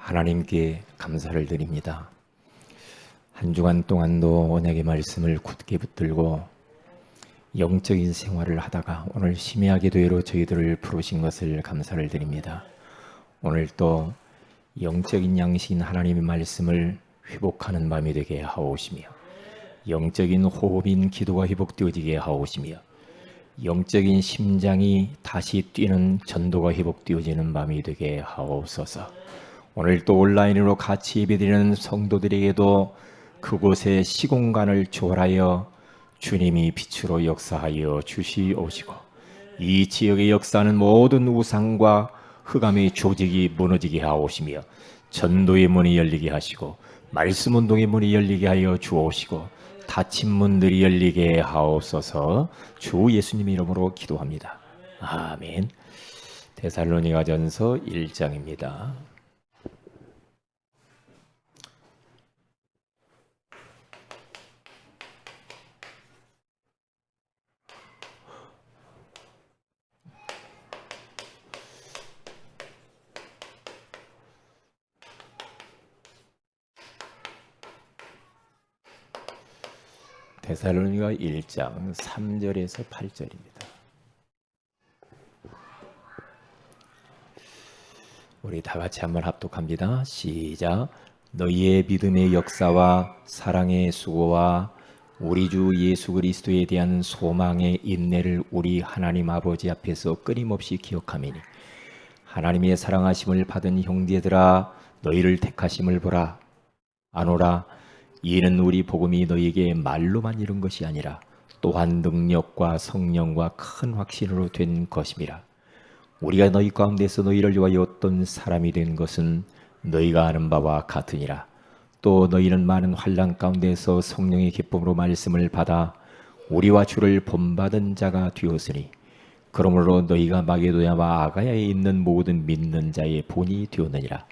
하나님께 감사를 드립니다. 한 주간 동안도 언약의 말씀을 굳게 붙들고 영적인 생활을 하다가 오늘 심야의 기도회로 저희들을 부르신 것을 감사를 드립니다. 오늘 또 영적인 양식인 하나님의 말씀을 회복하는 밤이 되게 하오시며, 영적인 호흡인 기도가 회복되어지게 하오시며, 영적인 심장이 다시 뛰는 전도가 회복되어지는 밤이 되게 하옵소서. 오늘 또 온라인으로 같이 예배드리는 성도들에게도 그곳의 시공간을 초월하여 주님이 빛으로 역사하여 주시옵시고, 이 지역의 역사는 모든 우상과 흑암의 조직이 무너지게 하옵시며, 전도의 문이 열리게 하시고 말씀 운동의 문이 열리게 하여 주옵시고, 닫힌 문들이 열리게 하옵소서. 주 예수님 이름으로 기도합니다. 아멘. 데살로니가전서 1장입니다. 데살로니가 1장 3절에서 8절입니다. 우리 다 같이 한번 합독합니다. 시작. 너희의 믿음의 역사와 사랑의 수고와 우리 주 예수 그리스도에 대한 소망의 인내를 우리 하나님 아버지 앞에서 끊임없이 기억하미니, 하나님의 사랑하심을 받은 형제들아, 너희를 택하심을 보라. 아노라. 이는 우리 복음이 너희에게 말로만 이룬 것이 아니라 또한 능력과 성령과 큰 확신으로 된 것임이라. 우리가 너희 가운데서 너희를 위하여 어떤 사람이 된 것은 너희가 아는 바와 같으니라. 또 너희는 많은 환난 가운데서 성령의 기쁨으로 말씀을 받아 우리와 주를 본받은 자가 되었으니, 그러므로 너희가 마게도냐와 아가야에 있는 모든 믿는 자의 본이 되었느니라.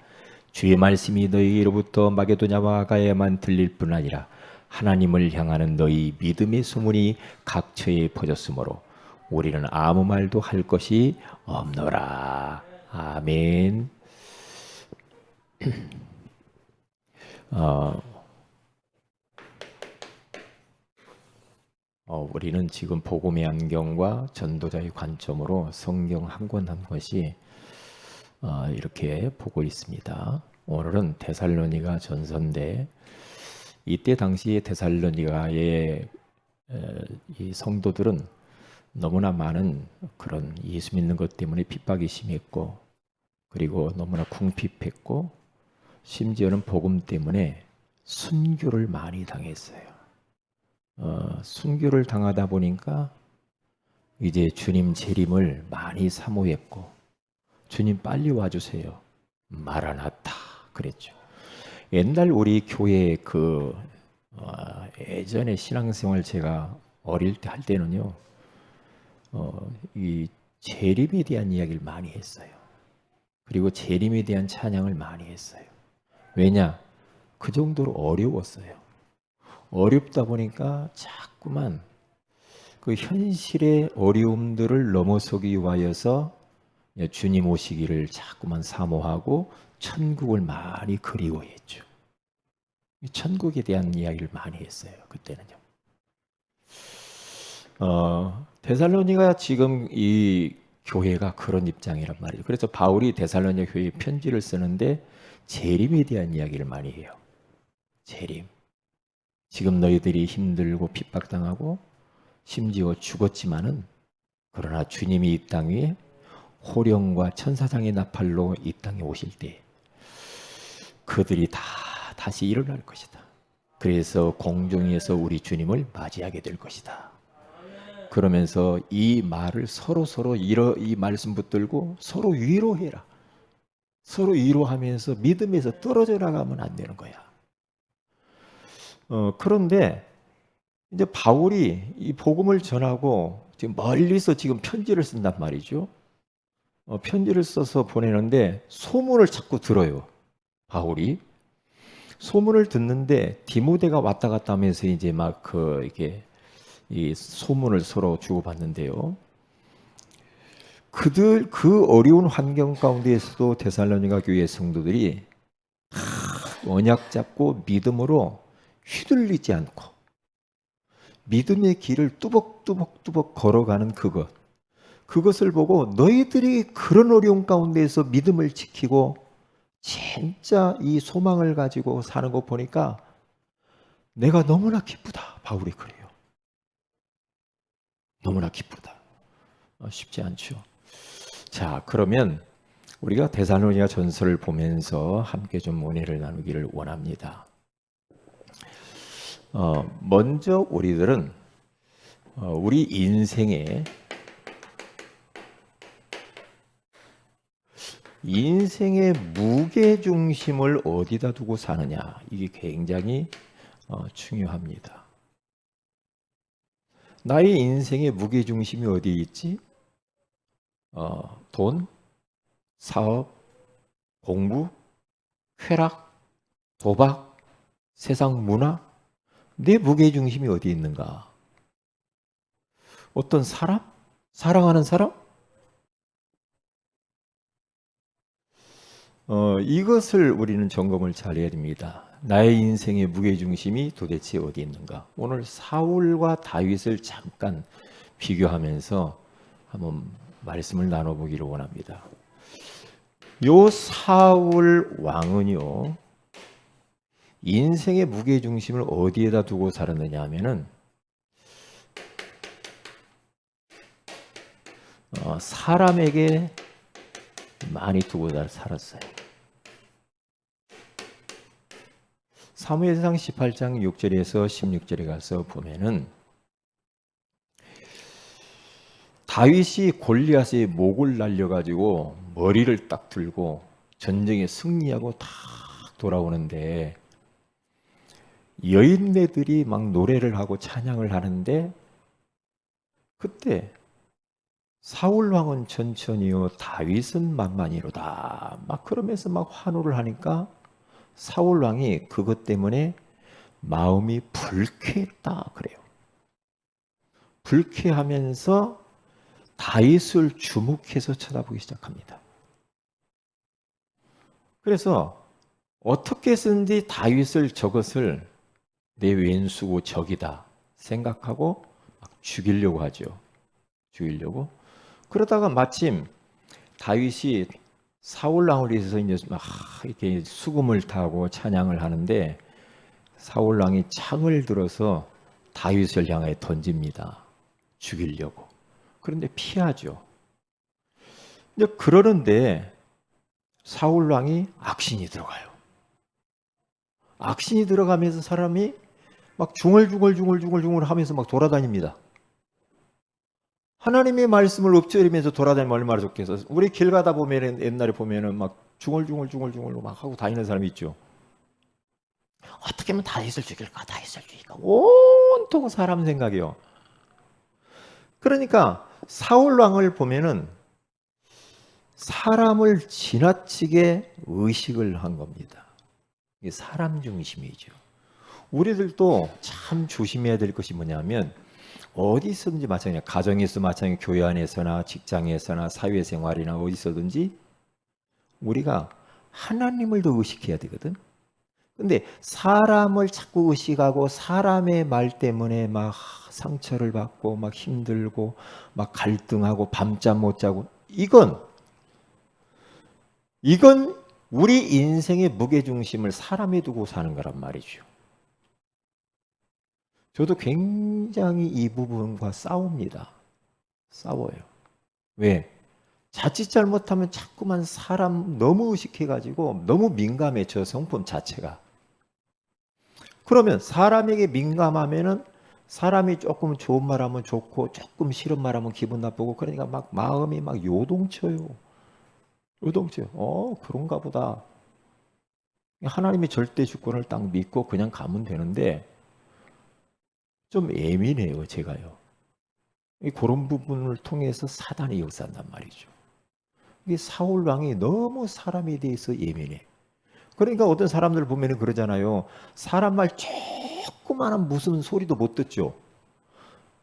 주의 말씀이 너희로부터 마게도냐와 아가야에만 들릴 뿐 아니라 하나님을 향하는 너희 믿음의 소문이 각처에 퍼졌으므로 우리는 아무 말도 할 것이 없노라. 아멘. 우리는 지금 복음의 안경과 전도자의 관점으로 성경 한 권 한 권씩 이렇게 보고 있습니다. 오늘은 데살로니가 전서인데, 이때 당시 데살로니가의 이 성도들은 너무나 많은 그런 예수 믿는 것 때문에 핍박이 심했고, 그리고 너무나 궁핍했고, 심지어는 복음 때문에 순교를 많이 당했어요. 순교를 당하다 보니까 이제 주님 재림을 많이 사모했고, 주님 빨리 와주세요, 마라나타 그랬죠. 옛날 우리 교회 예전에 신앙생활 제가 어릴 때 할 때는요, 이 재림에 대한 이야기를 많이 했어요. 그리고 재림에 대한 찬양을 많이 했어요. 왜냐? 그 정도로 어려웠어요. 어렵다 보니까 자꾸만 그 현실의 어려움들을 넘어서기 위하여서 주님 오시기를 자꾸만 사모하고 천국을 많이 그리워했죠. 천국에 대한 이야기를 많이 했어요. 그때는요. 데살로니가 지금 이 교회가 그런 입장이란 말이에요. 그래서 바울이 데살로니가 교회에 편지를 쓰는데 재림에 대한 이야기를 많이 해요. 재림. 지금 너희들이 힘들고 핍박당하고 심지어 죽었지만은, 그러나 주님이 이 땅 위에 호령과 천사장의 나팔로 이 땅에 오실 때 그들이 다 다시 일어날 것이다. 그래서 공중에서 우리 주님을 맞이하게 될 것이다. 그러면서 이 말을 서로 이 말씀 붙들고 서로 위로해라. 서로 위로하면서 믿음에서 떨어져 나가면 안 되는 거야. 그런데 이제 바울이 이 복음을 전하고 지금 멀리서 지금 편지를 쓴단 말이죠. 편지를 써서 보내는데 소문을 자꾸 들어요. 바울이 소문을 듣는데 디모데가 왔다 갔다 하면서 이제 막 이게 이 소문을 서로 주고받는데요. 그 어려운 환경 가운데에서도 데살로니가 교회 성도들이 언약 잡고 믿음으로 휘둘리지 않고 믿음의 길을 뚜벅뚜벅 걸어가는 그것을 보고 너희들이 그런 어려운 가운데에서 믿음을 지키고 진짜 이 소망을 가지고 사는 거 보니까 내가 너무나 기쁘다. 바울이 그래요. 너무나 기쁘다. 쉽지 않죠. 자, 그러면 우리가 데살로니가 전서를 보면서 함께 좀 은혜를 나누기를 원합니다. 먼저 우리들은 우리 인생의 무게 중심을 어디다 두고 사느냐, 이게 굉장히 중요합니다. 나의 인생의 무게 중심이 어디에 있지? 돈, 사업, 공부, 쾌락, 도박, 세상 문화, 내 무게 중심이 어디에 있는가? 어떤 사람? 사랑하는 사람? 이것을 우리는 점검을 잘 해야 됩니다. 나의 인생의 무게중심이 도대체 어디 있는가? 오늘 사울과 다윗을 잠깐 비교하면서 한번 말씀을 나눠보기를 원합니다. 요 사울 왕은요, 인생의 무게중심을 어디에다 두고 살았느냐 하면은 사람에게 많이 두고 살았어요. 사무엘상 18장 6절에서 16절에 가서 보면은 다윗이 골리앗의 목을 날려가지고 머리를 딱 들고 전쟁에 승리하고 딱 돌아오는데 여인네들이 막 노래를 하고 찬양을 하는데 그때 사울 왕은 천천히요 다윗은 만만히로다 막 그러면서 막 환호를 하니까 사울 왕이 그것 때문에 마음이 불쾌했다 그래요. 불쾌하면서 다윗을 주목해서 쳐다보기 시작합니다. 그래서 어떻게 해서든지 다윗을 저것을 내 왼수고 적이다 생각하고 막 죽이려고 하죠. 죽이려고. 그러다가 마침 다윗이 사울 왕을 위해서 이제 막 이렇게 수금을 타고 찬양을 하는데 사울 왕이 창을 들어서 다윗을 향해 던집니다. 죽이려고. 그런데 피하죠. 이제 그러는데 사울 왕이 악신이 들어가요. 악신이 들어가면서 사람이 막 중얼중얼 하면서 막 돌아다닙니다. 하나님의 말씀을 엎드리면서 돌아다니면 얼마나 좋겠어. 우리 길 가다 보면 옛날에 보면은 막 중얼중얼 막 하고 다니는 사람이 있죠. 어떻게 하면 다윗을 죽일까? 온통 사람 생각이요. 그러니까 사울 왕을 보면은 사람을 지나치게 의식을 한 겁니다. 이게 사람 중심이죠. 우리들도 참 조심해야 될 것이 뭐냐면 어디서든지 마찬가지야. 가정에서 마찬가지, 교회 안에서나 직장에서나 사회생활이나 어디서든지 우리가 하나님을 더 의식해야 되거든. 근데 사람을 자꾸 의식하고 사람의 말 때문에 막 상처를 받고 막 힘들고 막 갈등하고 밤잠 못 자고 이건 우리 인생의 무게중심을 사람에 두고 사는 거란 말이죠. 저도 굉장히 이 부분과 싸웁니다. 싸워요. 왜? 자칫 잘못하면 자꾸만 사람 너무 의식해가지고 너무 민감해, 저 성품 자체가. 그러면 사람에게 민감하면은 사람이 조금 좋은 말 하면 좋고 조금 싫은 말 하면 기분 나쁘고 그러니까 막 마음이 막 요동쳐요. 그런가 보다. 하나님의 절대 주권을 딱 믿고 그냥 가면 되는데 좀 예민해요, 제가요. 그런 부분을 통해서 사단이 역사한단 말이죠. 이게 사울 왕이 너무 사람에 대해서 예민해. 그러니까 어떤 사람들 보면 그러잖아요. 사람 말 조그마한 무슨 소리도 못 듣죠.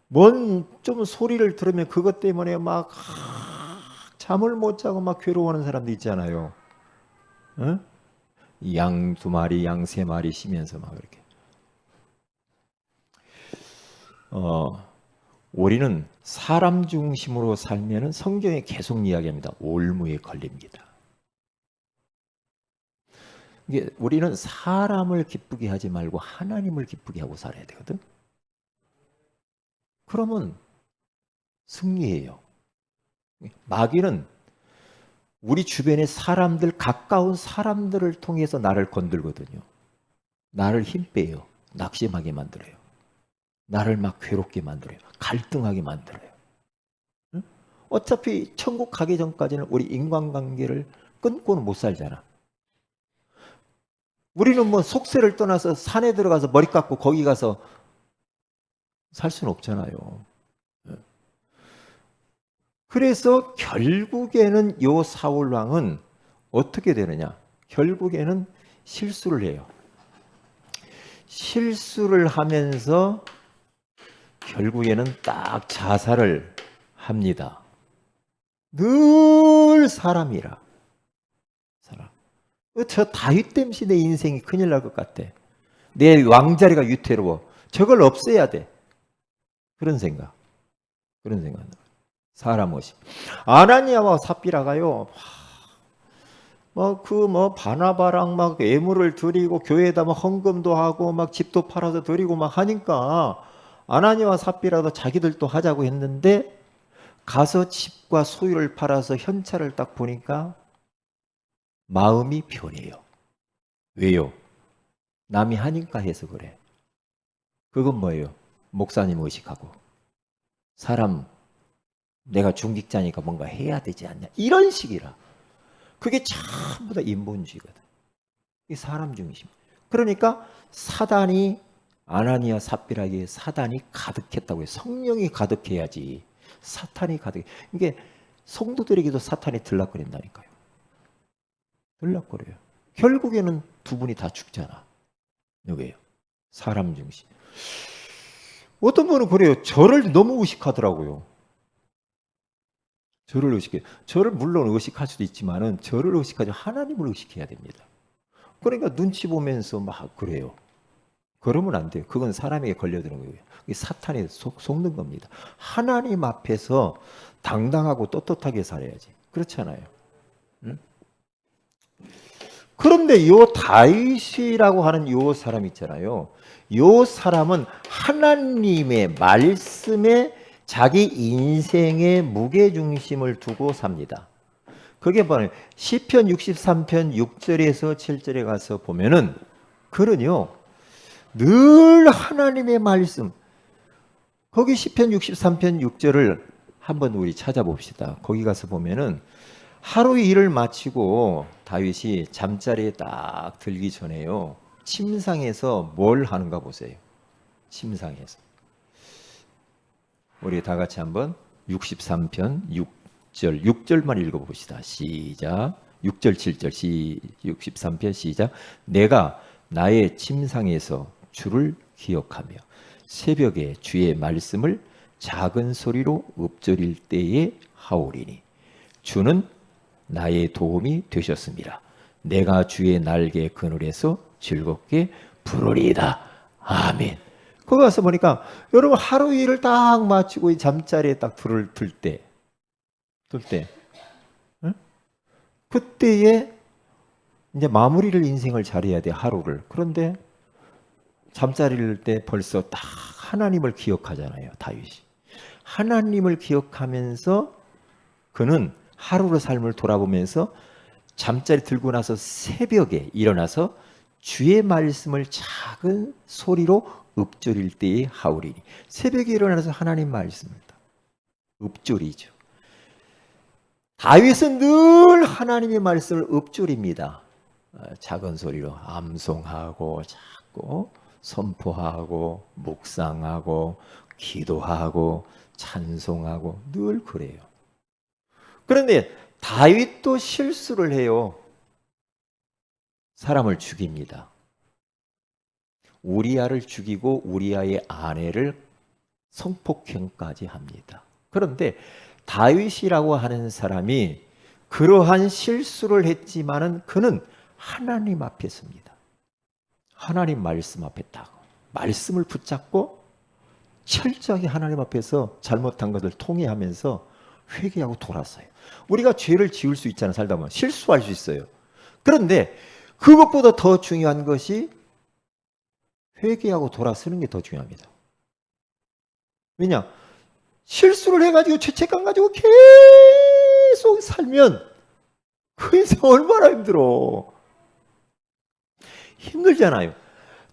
뭔 좀 소리를 들으면 그것 때문에 막 잠을 못 자고 막 괴로워하는 사람도 있잖아요. 응? 양 2마리, 양 3마리 쉬면서 막 그렇게. 우리는 사람 중심으로 살면은 성경에 계속 이야기합니다. 올무에 걸립니다. 이게 우리는 사람을 기쁘게 하지 말고 하나님을 기쁘게 하고 살아야 되거든. 그러면 승리해요. 마귀는 우리 주변의 사람들, 가까운 사람들을 통해서 나를 건들거든요. 나를 힘 빼요. 낙심하게 만들어요. 나를 막 괴롭게 만들어요. 갈등하게 만들어요. 응? 어차피 천국 가기 전까지는 우리 인간관계를 끊고는 못 살잖아. 우리는 뭐 속세를 떠나서 산에 들어가서 머리 깎고 거기 가서 살 수는 없잖아요. 그래서 결국에는 요 사울 왕은 어떻게 되느냐? 결국에는 실수를 해요. 실수를 하면서 결국에는 딱 자살을 합니다. 늘 사람이라. 사람. 저 다윗 땜시 내 인생이 큰일 날 것 같아. 내 왕자리가 위태로워. 저걸 없애야 돼. 그런 생각. 그런 생각. 사람 옷이. 아나니아와 삽비라가요. 바나바랑 막 예물을 드리고 교회에다 막 헌금도 하고 막 집도 팔아서 드리고 막 하니까 아나니아와 삽비라도 자기들도 하자고 했는데 가서 집과 소유를 팔아서 현찰을 딱 보니까 마음이 변해요. 왜요? 남이 하니까 해서 그래. 그건 뭐예요? 목사님 의식하고 사람 내가 중직자니까 뭔가 해야 되지 않냐 이런 식이라. 그게 전부 다 인본주의거든. 이 사람 중심. 그러니까 사단이 아나니아 삽비라기에 사단이 가득했다고 해요. 성령이 가득해야지 사탄이 가득해. 이게 성도들에게도 사탄이 들락거린다니까요. 들락거려요. 결국에는 두 분이 다 죽잖아. 왜요? 사람 중심. 어떤 분은 그래요. 저를 너무 의식하더라고요. 저를 의식해. 저를 물론 의식할 수도 있지만은 저를 의식하지 하나님을 의식해야 됩니다. 그러니까 눈치 보면서 막 그래요. 그러면 안 돼요. 그건 사람에게 걸려드는 거예요. 사탄이 속는 겁니다. 하나님 앞에서 당당하고 떳떳하게 살아야지. 그렇잖아요. 응? 그런데 요 다윗이라고 하는 요 사람 있잖아요. 요 사람은 하나님의 말씀에 자기 인생의 무게중심을 두고 삽니다. 그게 뭐냐? 시편 63편 6절에서 7절에 가서 보면은 그는요 늘 하나님의 말씀. 거기 시편 63편 6절을 한번 우리 찾아봅시다. 거기 가서 보면은 하루 일을 마치고 다윗이 잠자리에 딱 들기 전에요. 침상에서 뭘 하는가 보세요. 침상에서. 우리 다 같이 한번 63편 6절만 읽어봅시다. 시작. 6절 7절 63편 시작. 내가 나의 침상에서 주를 기억하며 새벽에 주의 말씀을 작은 소리로 읊조릴 때에 하오리니 주는 나의 도움이 되셨습니다. 내가 주의 날개 그늘에서 즐겁게 부르리이다. 아멘. 거기 가서 보니까 여러분 하루 일을 딱 마치고 잠자리에 딱 불을 들 때 응? 그때에 이제 마무리를 인생을 잘해야 돼. 하루를. 그런데 잠자리를 때 벌써 딱 하나님을 기억하잖아요. 다윗이. 하나님을 기억하면서 그는 하루의 삶을 돌아보면서 잠자리 들고 나서 새벽에 일어나서 주의 말씀을 작은 소리로 읊조릴 때에 하오리니. 새벽에 일어나서 하나님 말씀을 읊조리죠. 다윗은 늘 하나님의 말씀을 읊조립니다. 작은 소리로 암송하고 자꾸 선포하고 묵상하고 기도하고 찬송하고 늘 그래요. 그런데 다윗도 실수를 해요. 사람을 죽입니다. 우리아를 죽이고 우리아의 아내를 성폭행까지 합니다. 그런데 다윗이라고 하는 사람이 그러한 실수를 했지만은 그는 하나님 앞에 섭니다. 하나님 말씀 앞에 딱 말씀을 붙잡고 철저하게 하나님 앞에서 잘못한 것을 통회하면서 회개하고 돌았어요. 우리가 죄를 지을 수 있잖아요. 살다 보면 실수할 수 있어요. 그런데 그것보다 더 중요한 것이 회개하고 돌아서는 게 더 중요합니다. 왜냐? 실수를 해가지고 죄책감 가지고 계속 살면 그 인생 얼마나 힘들어. 힘들잖아요.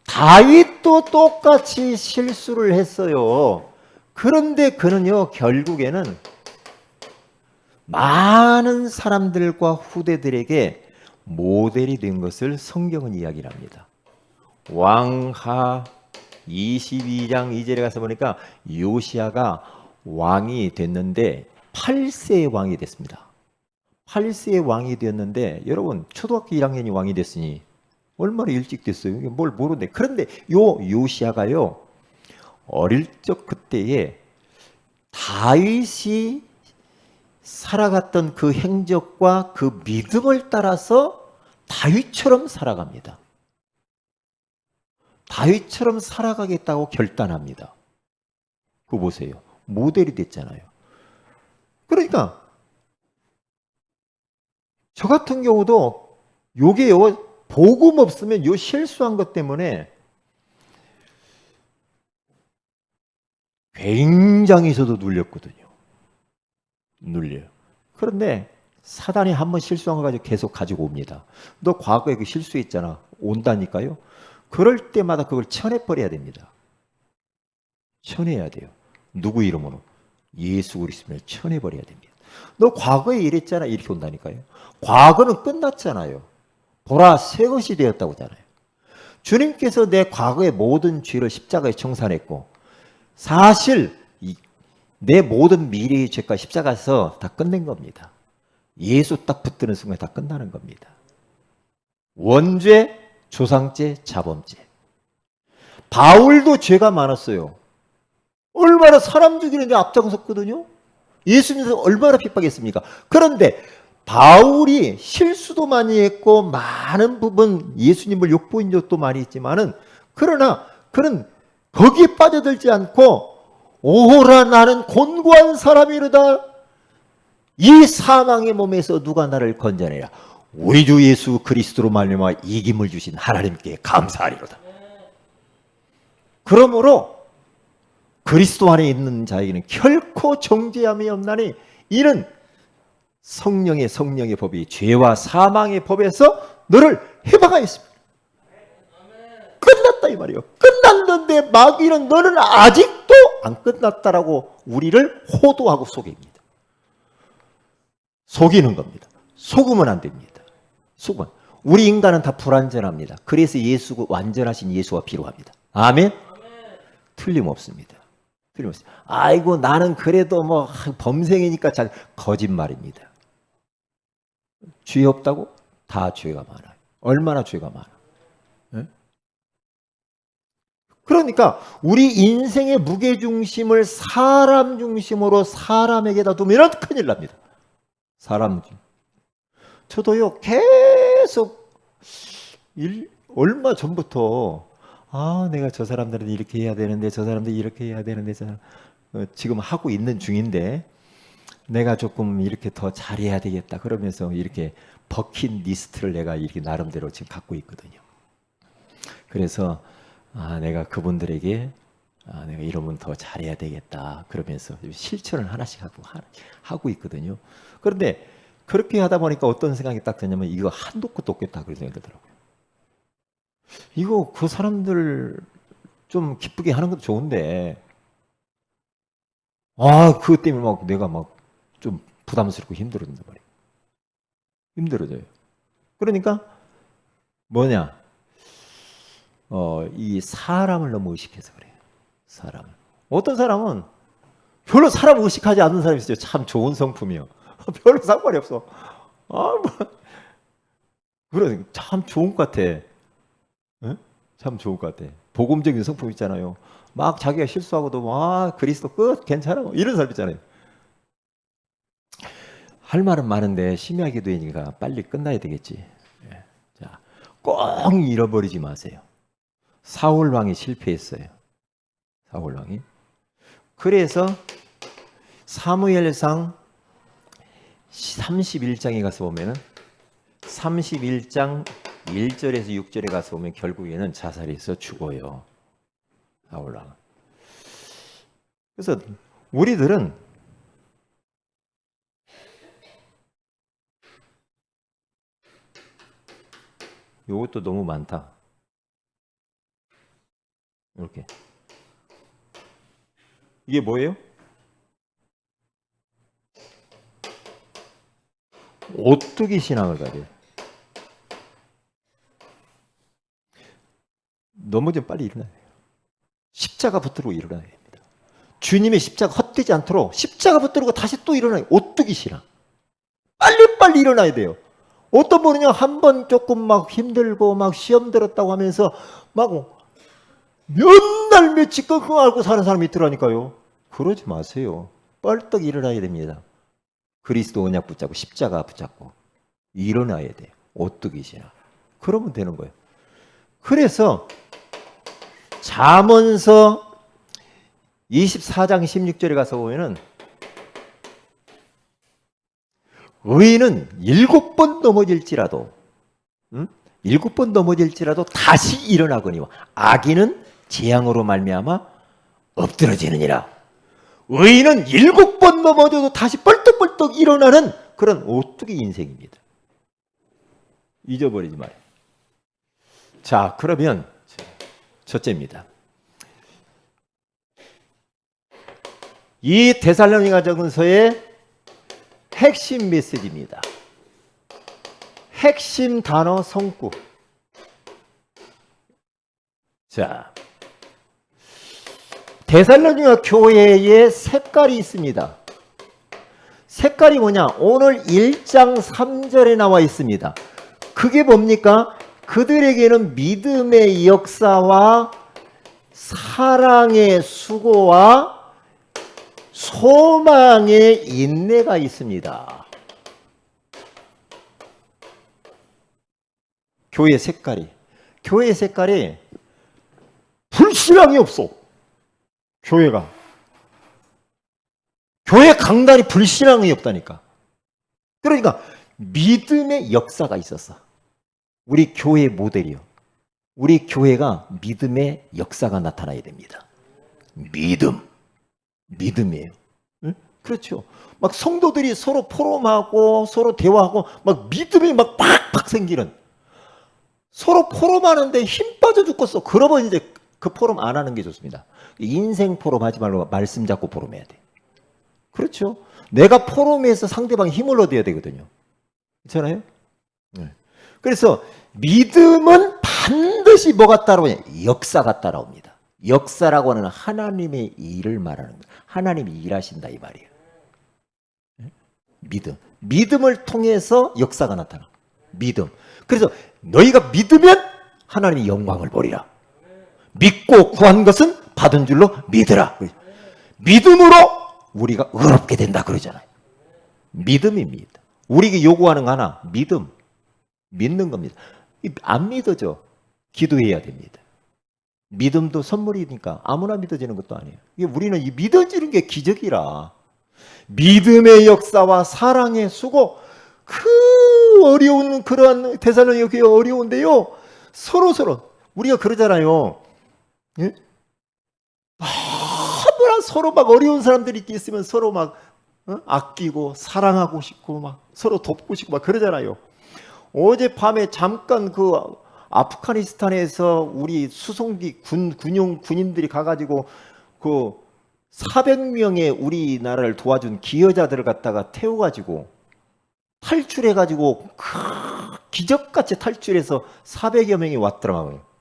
다윗도 똑같이 실수를 했어요. 그런데 그는요, 결국에는 많은 사람들과 후대들에게 모델이 된 것을 성경은 이야기를 합니다. 왕하 22장 2절에 가서 보니까 요시야가 왕이 됐는데 8세의 왕이 됐습니다. 8세의 왕이 되었는데 여러분 초등학교 1학년이 왕이 됐으니 얼마나 일찍 됐어요. 뭘 모르는데. 그런데 요시야가요 어릴 적 그때에 다윗이 살아갔던 그 행적과 그 믿음을 따라서 다윗처럼 살아갑니다. 다윗처럼 살아가겠다고 결단합니다. 그거 보세요. 모델이 됐잖아요. 그러니까 저 같은 경우도 요게요, 복음 없으면 요 실수한 것 때문에 굉장히 저도 눌렸거든요. 눌려요. 그런데 사단이 한번 실수한 거 가지고 계속 가지고 옵니다. 너 과거에 그 실수했잖아. 온다니까요. 그럴 때마다 그걸 쳐내버려야 됩니다. 쳐내야 돼요. 누구 이름으로? 예수 그리스도를 쳐내버려야 됩니다. 너 과거에 이랬잖아. 이렇게 온다니까요. 과거는 끝났잖아요. 보라 새 것이 되었다고 하잖아요. 주님께서 내 과거의 모든 죄를 십자가에 청산했고 사실 내 모든 미래의 죄가 십자가에서 다 끝낸 겁니다. 예수 딱 붙드는 순간 다 끝나는 겁니다. 원죄, 조상죄, 자범죄. 바울도 죄가 많았어요. 얼마나 사람 죽이는데 앞장섰거든요. 예수님께서 얼마나 핍박했습니까? 그런데 바울이 실수도 많이 했고 많은 부분 예수님을 욕보인 적도 많이 있지만은 그러나 그는 거기에 빠져들지 않고 오호라 나는 곤고한 사람이로다. 이 사망의 몸에서 누가 나를 건져내라. 우리 주 예수 그리스도로 말미암아 이김을 주신 하나님께 감사하리로다. 그러므로 그리스도 안에 있는 자에게는 결코 정죄함이 없나니 이는 성령의 법이 죄와 사망의 법에서 너를 해방하였습니다. 끝났다 이 말이에요. 끝났는데 마귀는 너는 아직도 안 끝났다라고 우리를 호도하고 속입니다. 속이는 겁니다. 속으면 안 됩니다. 속으면. 우리 인간은 다 불완전합니다. 그래서 완전하신 예수가 필요합니다. 아멘? 틀림없습니다. 틀림없습니다. 아이고 나는 그래도 뭐 범생이니까 잘 거짓말입니다. 죄 없다고? 다 죄가 많아요. 얼마나 죄가 많아. 네? 그러니까 우리 인생의 무게중심을 사람 중심으로 사람에게다 두면 큰일 납니다. 사람 중. 저도요 계속 얼마 전부터 내가 저 사람들은 이렇게 해야 되는데 저 사람들이 이렇게 해야 되는데 지금 하고 있는 중인데 내가 조금 이렇게 더 잘해야 되겠다 그러면서 이렇게 버킷리스트를 내가 이렇게 나름대로 지금 갖고 있거든요. 그래서 내가 그분들에게 내가 이러면 더 잘해야 되겠다 그러면서 실천을 하나씩 하고 있거든요. 그런데 그렇게 하다 보니까 어떤 생각이 딱 드냐면 이거 한도 끝도 없겠다 그런 생각이 들더라고요. 이거 그 사람들 좀 기쁘게 하는 것도 좋은데 그것 때문에 막 내가 막 좀 부담스럽고 힘들어진단 말이에요. 힘들어져요. 그러니까 뭐냐? 이 사람을 너무 의식해서 그래요. 사람을. 어떤 사람은 별로 사람 의식하지 않는 사람이 있어요. 참 좋은 성품이요. 별로 상관이 없어. 그래 참 좋은 것 같아. 응? 참 좋은 것 같아. 복음적인 성품 있잖아요. 막 자기가 실수하고도 그리스도 끝 괜찮아 이런 사람 있잖아요. 할 말은 많은데 심야기도회니까 빨리 끝나야 되겠지. 자, 꼭 잃어버리지 마세요. 사울 왕이 실패했어요. 사울 왕이. 그래서 사무엘상 31장에 가서 보면은 31장 1절에서 6절에 가서 보면 결국에는 자살해서 죽어요. 사울 왕. 그래서 우리들은 이것도 너무 많다. 이렇게. 이게 뭐예요? 오뚜기 신앙을 가져요. 넘어지면 빨리 일어나야 돼요. 십자가 붙들고 일어나야 됩니다. 주님의 십자가 헛되지 않도록 십자가 붙들고 다시 또 일어나요. 오뚜기 신앙. 빨리빨리 일어나야 돼요. 어떤 분은요, 한 번 조금 막 힘들고 막 시험 들었다고 하면서 막 몇 날 며칠 끙끙 앓고 사는 사람이 있더라니까요. 그러지 마세요. 뻘떡 일어나야 됩니다. 그리스도 언약 붙잡고 십자가 붙잡고 일어나야 돼요. 오뚜기 신앙. 그러면 되는 거예요. 그래서 잠언서 24장 16절에 가서 보면은 의인은 7번 넘어질지라도 7번 넘어질지라도 다시 일어나거니와 악인은 재앙으로 말미암아 엎드러지느니라. 의인은 7번 넘어져도 다시 뻘떡뻘떡 일어나는 그런 오뚜기 인생입니다. 잊어버리지 마요. 자, 그러면 첫째입니다. 이 데살로니가전서의 핵심 메시지입니다. 핵심 단어 성구. 자, 데살로니가 교회에 색깔이 있습니다. 색깔이 뭐냐? 오늘 1장 3절에 나와 있습니다. 그게 뭡니까? 그들에게는 믿음의 역사와 사랑의 수고와 소망의 인내가 있습니다. 교회 색깔이 불신앙이 없어. 교회 강단이 불신앙이 없다니까. 그러니까 믿음의 역사가 있었어. 우리 교회 모델이요. 우리 교회가 믿음의 역사가 나타나야 됩니다. 믿음이에요. 응? 그렇죠. 막 성도들이 서로 포럼하고 서로 대화하고 막 믿음이 막 팍팍 생기는. 서로 포럼하는데 힘 빠져 죽겠어. 그러면 이제 그 포럼 안 하는 게 좋습니다. 인생 포럼 하지 말고 말씀 잡고 포럼해야 돼. 그렇죠. 내가 포럼에서 상대방의 힘을 얻어야 되거든요. 그렇잖아요? 네. 그래서 믿음은 반드시 뭐가 따라오냐? 역사가 따라옵니다. 역사라고 하는 하나님의 일을 말하는 거예요. 하나님이 일하신다 이 말이에요. 믿음을 통해서 역사가 나타나. 믿음. 그래서 너희가 믿으면 하나님이 영광을 보리라. 믿고 구한 것은 받은 줄로 믿으라. 믿음으로 우리가 의롭게 된다 그러잖아요. 믿음입니다. 우리에게 요구하는 거 하나, 믿는 겁니다. 안 믿어져. 기도해야 됩니다. 믿음도 선물이니까 아무나 믿어지는 것도 아니에요. 우리는 이 믿어지는 게 기적이라. 믿음의 역사와 사랑의 수고, 그 어려운 그러한 데살로니가 교회 어려운데요. 서로 우리가 그러잖아요. 예? 너무나 서로 막 어려운 사람들이 있으면 서로 막 아끼고 사랑하고 싶고 막 서로 돕고 싶고 막 그러잖아요. 어젯밤에 잠깐 그 아프가니스탄에서 우리 수송기 군인들이 가가지고 그 400명의 우리나라를 도와준 기여자들을 갖다가 태워가지고 탈출해가지고 기적같이 탈출해서 400여 명이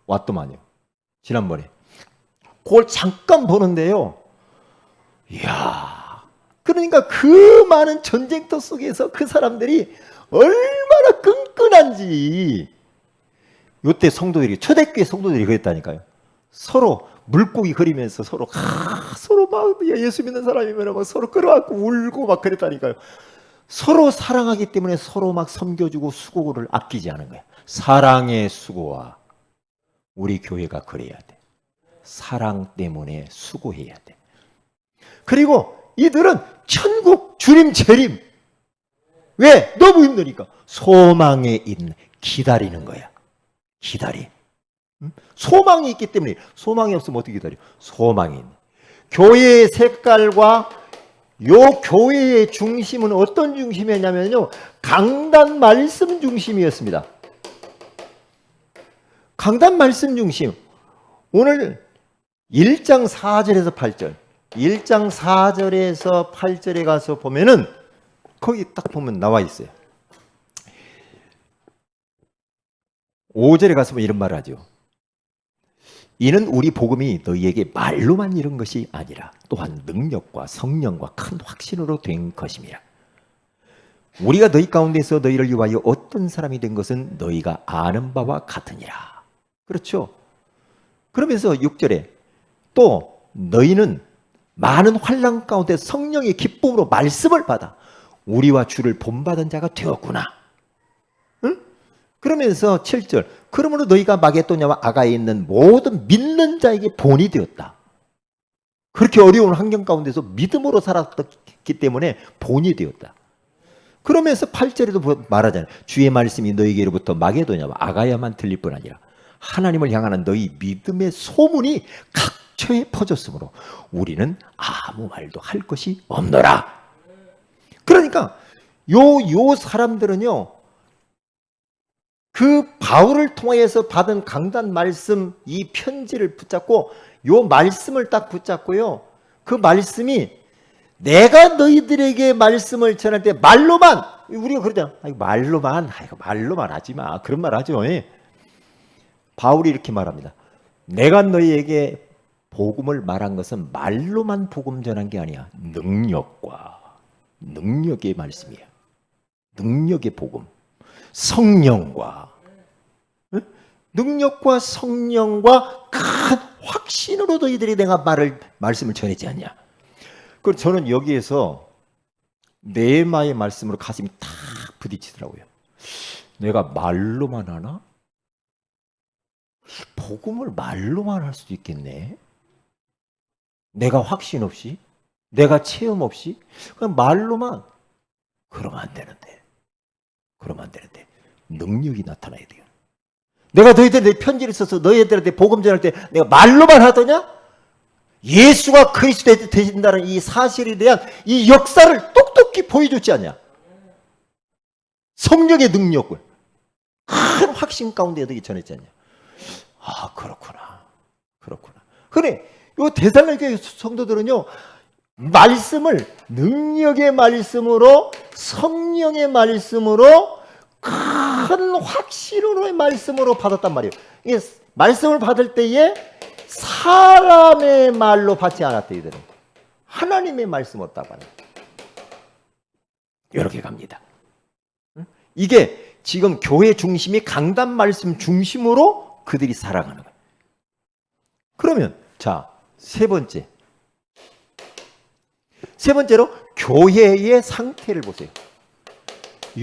왔더만요. 지난번에. 그걸 잠깐 보는데요. 이야. 그러니까 그 많은 전쟁터 속에서 그 사람들이 얼마나 끈끈한지. 요때 성도들이, 초대교회 성도들이 그랬다니까요. 서로 물고기 그리면서 서로 막 예수 믿는 사람이면 막 서로 끌어안고 울고 막 그랬다니까요. 서로 사랑하기 때문에 서로 막 섬겨주고 수고를 아끼지 않은 거야. 사랑의 수고와 우리 교회가 그래야 돼. 사랑 때문에 수고해야 돼. 그리고 이들은 천국 주님 재림. 왜? 너무 힘드니까. 소망에 있는 기다리는 거야. 기다림. 소망이 있기 때문에. 소망이 없으면 어떻게 기다려? 소망이 있는. 교회의 색깔과 요 교회의 중심은 어떤 중심이었냐면요, 강단 말씀 중심이었습니다. 강단 말씀 중심. 오늘 1장 4절에서 8절, 1장 4절에서 8절에 가서 보면은 거기 딱 보면 나와 있어요. 5절에 가서 보면 이런 말을 하죠. 이는 우리 복음이 너희에게 말로만 이룬 것이 아니라 또한 능력과 성령과 큰 확신으로 된 것임이라. 우리가 너희 가운데서 너희를 위하여 어떤 사람이 된 것은 너희가 아는 바와 같으니라. 그렇죠? 그러면서 6절에 또 너희는 많은 환난 가운데 성령의 기쁨으로 말씀을 받아 우리와 주를 본받은 자가 되었구나. 응? 그러면서 7절 그러므로 너희가 마게도냐와 아가에 있는 모든 믿는 자에게 본이 되었다. 그렇게 어려운 환경 가운데서 믿음으로 살았기 때문에 본이 되었다. 그러면서 8절에도 말하잖아요. 주의 말씀이 너희에게로부터 마게도냐와 아가야만 들릴 뿐 아니라 하나님을 향하는 너희 믿음의 소문이 각처에 퍼졌으므로 우리는 아무 말도 할 것이 없노라. 그러니까 요 사람들은요, 그 바울을 통해서 받은 강단 말씀 이 편지를 붙잡고 요 말씀을 딱 붙잡고요, 그 말씀이 내가 너희들에게 말씀을 전할 때 말로만, 우리가 그러잖아. 말로만 하지 마. 그런 말 하죠. 바울이 이렇게 말합니다. 내가 너희에게 복음을 말한 것은 말로만 복음 전한 게 아니야. 능력의 말씀이야. 능력의 복음. 성령과 능력과 성령과 큰 확신으로 너희들이 내가 말씀을 전하지 않냐. 그럼 저는 여기에서 네마의 말씀으로 가슴이 탁 부딪히더라고요. 내가 말로만 하나? 복음을 말로만 할 수도 있겠네. 내가 확신 없이, 내가 체험 없이 그냥 말로만. 그러면 안 되는데. 능력이 나타나야 돼요. 내가 너희들한테 편지를 써서 너희들한테 복음 전할 때 내가 말로만 하더냐? 예수가 그리스도 되신다는 이 사실에 대한 이 역사를 똑똑히 보여줬지 않냐? 성령의 능력을 큰 확신 가운데 너희 전했지 않냐? 아, 그렇구나. 그래, 요 데살로니가 성도들은요, 말씀을 능력의 말씀으로, 성령의 말씀으로, 큰 확신으로의 말씀으로 받았단 말이에요. 이게 말씀을 받을 때에 사람의 말로 받지 않았대. 이들은 하나님의 말씀으로 딱 받아요. 이렇게 갑니다. 이게 지금 교회 중심이 강단 말씀 중심으로 그들이 살아가는 거예요. 그러면 자, 세 번째로 교회의 상태를 보세요.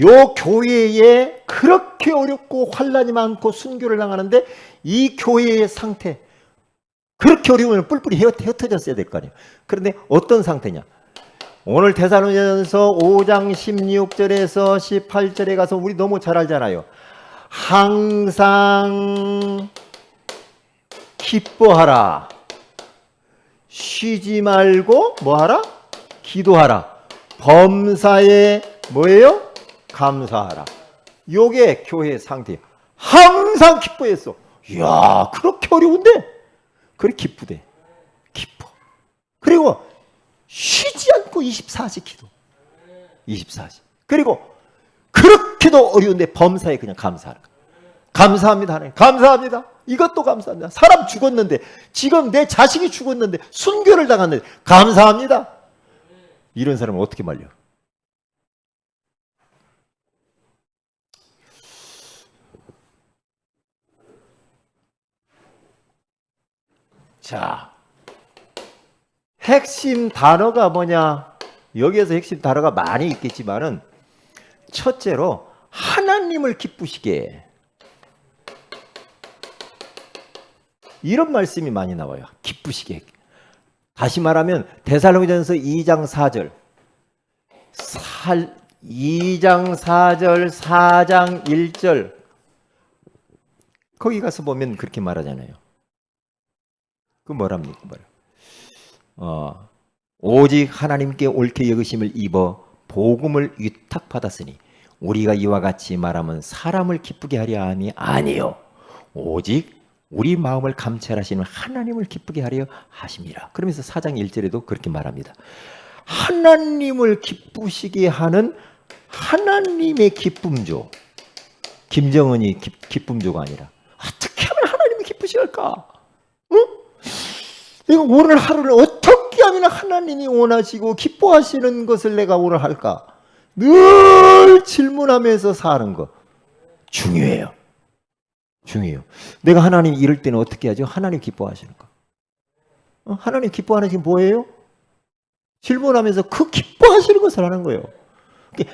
요 교회에 그렇게 어렵고 환난이 많고 순교를 당하는데 이 교회의 상태, 그렇게 어려우면 뿔뿔이 흩어졌어야 될 거 아니에요. 그런데 어떤 상태냐? 오늘 데살로니가전서 5장 16절에서 18절에 가서 우리 너무 잘 알잖아요. 항상 기뻐하라. 쉬지 말고 뭐하라? 기도하라. 범사에 뭐예요? 감사하라. 요게 교회의 상태예요. 항상 기뻐했어. 이야, 그렇게 어려운데 그래 기쁘대. 기뻐. 그리고 쉬지 않고 24시 기도. 24시. 그리고 그렇게도 어려운데 범사에 그냥 감사하라. 감사합니다 하나님. 감사합니다. 이것도 감사합니다. 사람 죽었는데, 지금 내 자식이 죽었는데, 순교를 당했는데 감사합니다. 이런 사람을 어떻게 말려? 자, 핵심 단어가 뭐냐? 여기에서 핵심 단어가 많이 있겠지만은 첫째로 하나님을 기쁘시게 해. 이런 말씀이 많이 나와요. 기쁘시게 해. 다시 말하면 데살로니가전서 2장 4절 2장 4절 4장 1절 거기 가서 보면 그렇게 말하잖아요. 그 뭐랍니까? 오직 하나님께 옳게 여기심을 입어 복음을 위탁받았으니 우리가 이와 같이 말하면 사람을 기쁘게 하려 함이 아니요 오직 우리 마음을 감찰하시는 하나님을 기쁘게 하려 하십니다. 그러면서 4장 1절에도 그렇게 말합니다. 하나님을 기쁘시게 하는 하나님의 기쁨조. 김정은이 기쁨조가 아니라 어떻게 하면 하나님이 기쁘시게 할까? 응? 내가 오늘 하루를 어떻게 하면 하나님이 원하시고 기뻐하시는 것을 내가 오늘 할까? 늘 질문하면서 사는 거 중요해요. 중요해요. 내가 하나님 이럴 때는 어떻게 하죠? 하나님 기뻐하시는 거. 하나님 기뻐하는 게 뭐예요? 질문하면서 그 기뻐하시는 것을 하는 거예요.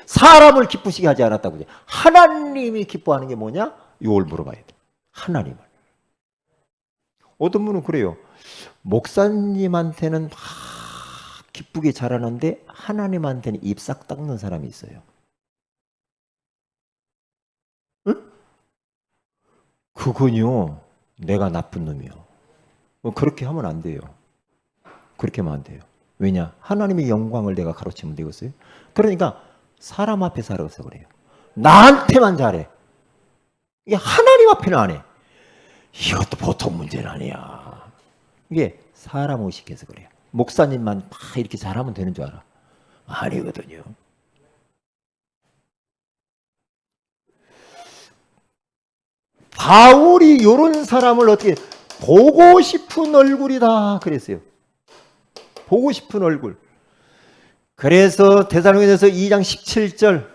사람을 기쁘시게 하지 않았다고. 하나님이 기뻐하는 게 뭐냐? 이걸 물어봐야 돼. 하나님을. 어떤 분은 그래요. 목사님한테는 막 기쁘게 잘하는데 하나님한테는 입 싹 닦는 사람이 있어요. 응? 그건요, 내가 나쁜 놈이요. 그렇게 하면 안 돼요. 그렇게 하면 안 돼요. 왜냐? 하나님의 영광을 내가 가로치면 되겠어요? 그러니까 사람 앞에 살아서 그래요. 나한테만 잘해. 이게 하나님 앞에는 안 해. 이것도 보통 문제는 아니야. 이게 사람 의식해서 그래요. 목사님만 막 이렇게 잘하면 되는 줄 알아. 아니거든요. 바울이 이런 사람을 어떻게 보고 싶은 얼굴이다 그랬어요. 보고 싶은 얼굴. 그래서 데살로니가전서 2장 17절,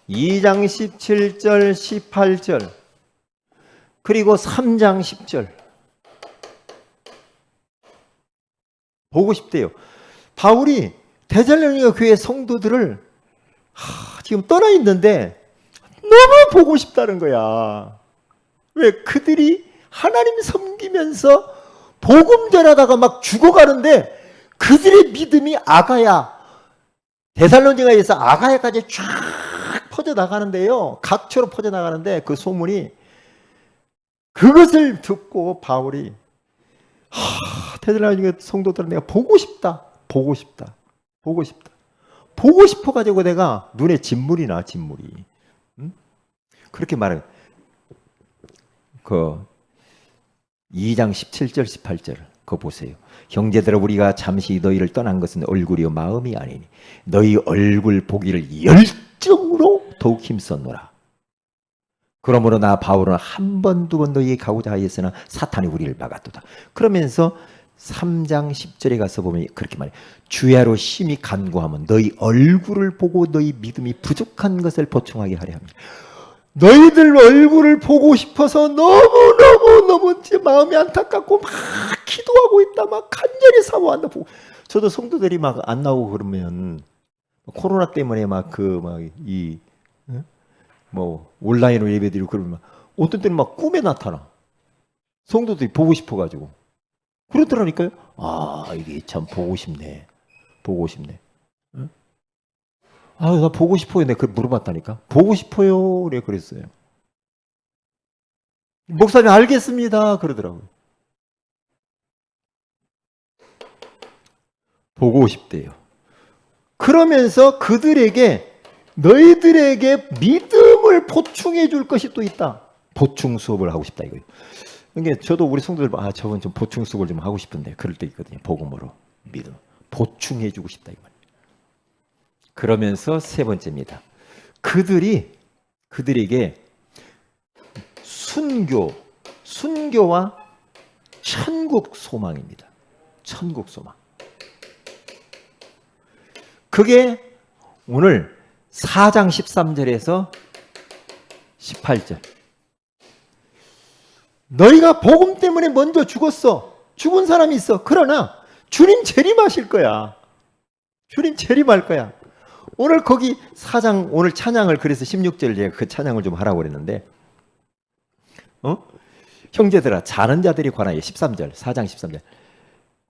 18절, 그리고 3장 10절 보고 싶대요. 바울이 데살로니가 교회 성도들을 지금 떠나 있는데 너무 보고 싶다는 거야. 왜? 그들이 하나님 섬기면서 복음 전하다가 막 죽어가는데 그들의 믿음이 아가야, 데살로니가에서 아가야까지 쫙 퍼져나가는데요. 각처로 퍼져나가는데 그 소문이, 그것을 듣고 바울이 데살로니가 성도들은 내가 보고 싶다. 보고 싶어가지고 내가 눈에 진물이 나, 진물이. 응? 그렇게 말해요. 그 2장 17절 18절 그거 보세요. 형제들아 우리가 잠시 너희를 떠난 것은 얼굴이요 마음이 아니니 너희 얼굴 보기를 열정으로 더욱 힘썼노라. 그러므로 나 바울은 한 번 두 번 너희에게 가고자 하였으나 사탄이 우리를 막았도다. 그러면서 3장 10절에 가서 보면 그렇게 말해요. 주야로 심히 간구하면 너희 얼굴을 보고 너희 믿음이 부족한 것을 보충하게 하려 합니다. 너희들 얼굴을 보고 싶어서 너무 마음이 안타깝고 막 기도하고 있다. 막 간절히 사모한다. 저도 성도들이 막 안 나오고 그러면 코로나 때문에 온라인으로 예배드리고 그러면 어떤 때는 막 꿈에 나타나. 성도들이 보고 싶어가지고. 그러더라니까요. 이게 참 보고 싶네. 응? 나 보고 싶어요. 내가 그걸 물어봤다니까. 보고 싶어요. 그랬어요. 목사님 알겠습니다. 그러더라고요. 보고 싶대요. 그러면서 그들에게 너희들에게 믿음을 보충해 줄 것이 또 있다. 보충 수업을 하고 싶다 이거예요. 그러니까 저도 우리 성도들 저건 좀 보충 수업을 좀 하고 싶은데 그럴 때 있거든요. 복음으로 믿음 보충해 주고 싶다 이거. 그러면서 세 번째입니다. 그들에게 순교와 천국 소망입니다. 천국 소망. 그게 오늘 4장 13절에서 18절. 너희가 복음 때문에 먼저 죽었어. 죽은 사람이 있어. 그러나 주님 재림하실 거야. 주님 재림할 거야. 오늘 거기 4장 오늘 찬양을 그래서 16절 제가 그 찬양을 좀 하라고 그랬는데 형제들아 자는 자들이 관하여 13절 4장 13절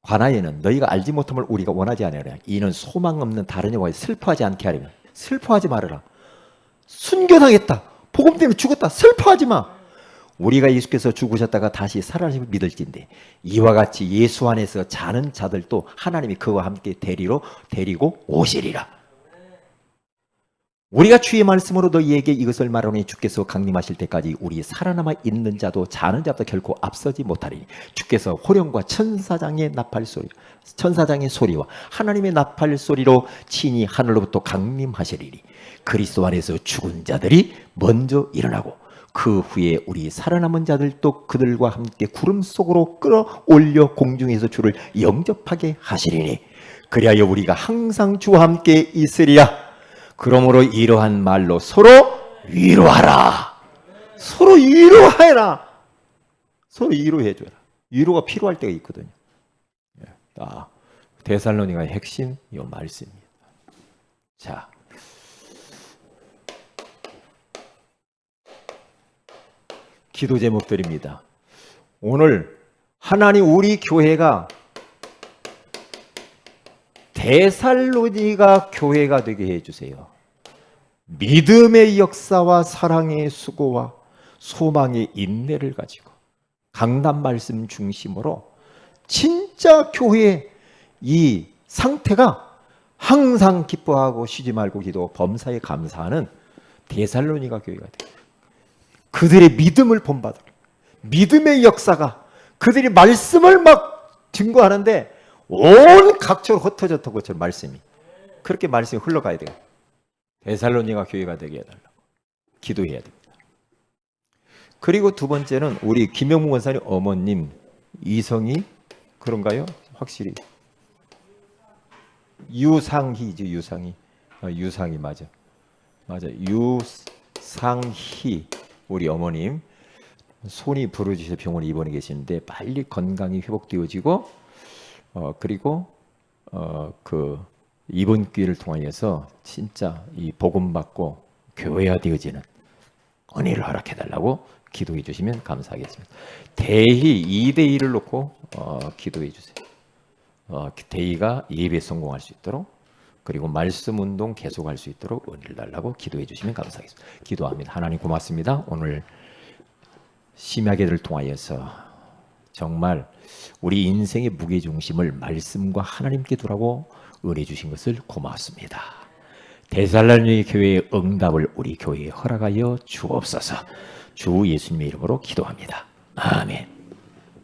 관하여는 너희가 알지 못함을 우리가 원하지 아니하라. 이는 소망 없는 다른 영혼이 슬퍼하지 않게 하려면 슬퍼하지 말아라. 순교당했다. 복음 때문에 죽었다. 슬퍼하지 마. 우리가 예수께서 죽으셨다가 다시 살아나심을 믿을진데 이와 같이 예수 안에서 자는 자들도 하나님이 그와 함께 데리고 오시리라. 우리가 주의 말씀으로 너희에게 이것을 말하니 주께서 강림하실 때까지 우리 살아남아 있는 자도 자는 자도 결코 앞서지 못하리니 주께서 호령과 천사장의 소리와 하나님의 나팔 소리로 친히 하늘로부터 강림하시리니 그리스도 안에서 죽은 자들이 먼저 일어나고 그 후에 우리 살아남은 자들도 그들과 함께 구름 속으로 끌어올려 공중에서 주를 영접하게 하시리니 그리하여 우리가 항상 주와 함께 있으리라. 그러므로 이러한 말로 서로 위로하라. 서로 위로하라. 서로 위로해줘라. 위로가 필요할 때가 있거든요. 데살로니가의 핵심 이 말씀입니다. 자, 기도 제목들입니다. 오늘 하나님 우리 교회가 데살로니가 교회가 되게 해주세요. 믿음의 역사와 사랑의 수고와 소망의 인내를 가지고 강단 말씀 중심으로 진짜 교회의 이 상태가 항상 기뻐하고 쉬지 말고 기도 범사에 감사하는 데살로니가 교회가 돼요. 그들의 믿음을 본받을 믿음의 역사가 그들이 말씀을 막 증거하는데 온 각처로 흩어졌던 것처럼 말씀이 그렇게 말씀이 흘러가야 돼요. 데살로니가 교회가 되게 해달라고 기도해야 됩니다. 그리고 두 번째는 우리 김영문 권사님 어머님 이성이 그런가요? 확실히 유상희죠. 유상희 맞아 유상희 우리 어머님 손이 부러지셔서 병원에 입원해 계시는데 빨리 건강이 회복되어지고 그리고 그 이번 기회를 통하여서 진짜 이 복음 받고 교회화되어지는 은혜를 허락해 달라고 기도해 주시면 감사하겠습니다. 대희 2대1을 놓고 기도해 주세요. 대희가 예배 성공할 수 있도록 그리고 말씀 운동 계속할 수 있도록 은혜를 달라고 기도해 주시면 감사하겠습니다. 기도합니다. 하나님 고맙습니다. 오늘 심야기도를 통하여서 정말 우리 인생의 무게중심을 말씀과 하나님께 두라고 은혜 주신 것을 고맙습니다. 데살로니가 교회의 응답을 우리 교회에 허락하여 주옵소서. 주 예수님의 이름으로 기도합니다.